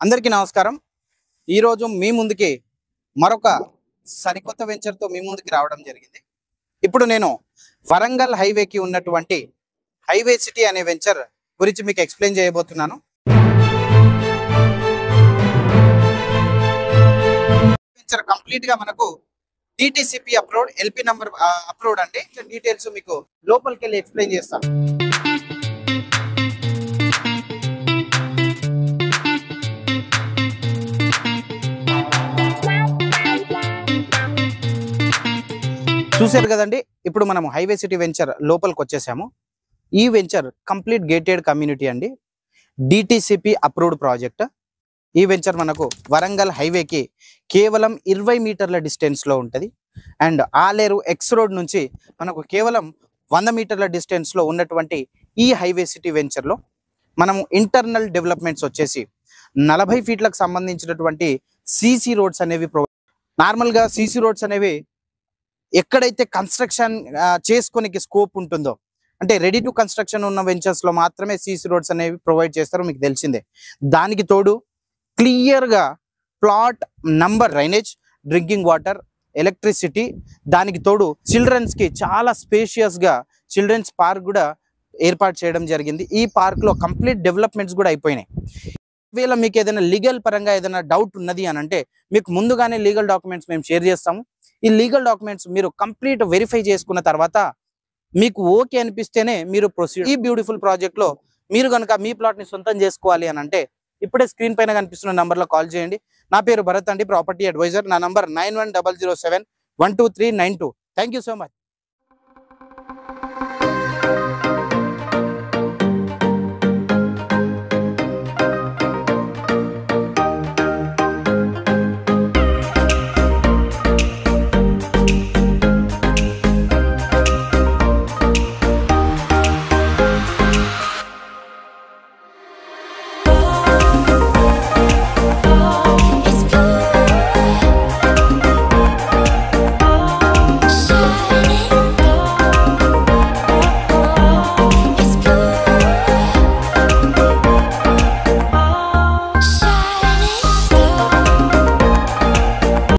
అందరికీ నమస్కారం। ఈ రోజు మీ ముందుకి మరొక సరికొత్త వెంచర్ తో మీ ముందుకి రావడం జరిగింది। ఇప్పుడు నేను వరంగల్ హైవేకి ఉన్నటువంటి హైవే సిటీ అనే వెంచర్ గురించి మీకు ఎక్స్‌ప్లెయిన్ చేయబోతున్నాను। వెంచర్ కంప్లీట్ గా మనకు TTCP approved LP number approved అండి। డీటెయిల్స్ మీకు లోపలికి వెళ్ళి ఎక్స్‌ప్లెయిన్ చేస్తాను। చూశారు కదండి, ఇప్పుడు మనం హైవే సిటీ వెంచర్ లోపలికి వచ్చేసాము। ఈ వెంచర్ కంప్లీట్ గేటెడ్ కమ్యూనిటీ అండి, డిటిసిపి అప్రూవ్డ్ ప్రాజెక్ట్। ఈ వెంచర్ మనకు వరంగల్ హైవేకి కేవలం 20 మీటర్ల డిస్టెన్స్ లో ఉంటుంది। అండ్ ఆలేరు ఎక్స్ రోడ్ నుంచి మనకు కేవలం 100 మీటర్ల డిస్టెన్స్ లో ఉన్నటువంటి ఈ హైవే సిటీ వెంచర్ లో మనము ఇంటర్నల్ డెవలప్మెంట్స్ వచ్చేసి 40 ఫీట్లకు సంబంధించినటువంటి సిసి రోడ్స్ అనేవి నార్మల్ గా సిసి రోడ్స్ అనేవి ఎక్కడైతే కన్స్ట్రక్షన్ చేసుకోనికి స్కోప్ ఉంటుందో, అంటే రెడీ టు కన్స్ట్రక్షన్ ఉన్న వెంచర్స్ లో మాత్రమే సిసి రోడ్స్ అనేవి ప్రొవైడ్ చేస్తారో మీకు తెలిసిందే। దానికి తోడు క్లియర్ గా plot number, drainage, drinking water, electricity, దానికి తోడు చిల్డ్రన్స్ కి చాలా స్పేషియస్ గా చిల్డ్రన్స్ పార్క్ కూడా ఏర్పాటు చేయడం జరిగింది। ఈ పార్క్ లో కంప్లీట్ డెవలప్మెంట్స్ కూడా అయిపోయినాయి। ఒకవేళ మీకు ఏదైనా లీగల్ పరంగా ఏదైనా డౌట్ ఉన్నది అని అంటే మీకు ముందుగానే లీగల్ డాక్యుమెంట్స్ మేము షేర్ చేస్తాము। ఈ లీగల్ డాక్యుమెంట్స్ మీరు కంప్లీట్ వెరిఫై చేసుకున్న తర్వాత మీకు ఓకే అనిపిస్తేనే మీరు ప్రొసీడ్। ఈ బ్యూటిఫుల్ ప్రాజెక్ట్ లో మీరు కనుక మీ ప్లాట్ ని సొంతం చేసుకోవాలి అని అంటే ఇప్పుడే స్క్రీన్ పైన కనిపిస్తున్న నంబర్ లో కాల్ చేయండి। నా పేరు భరత్ అండి, ప్రాపర్టీ అడ్వైజర్। నా number 9100712392। Thank you so much.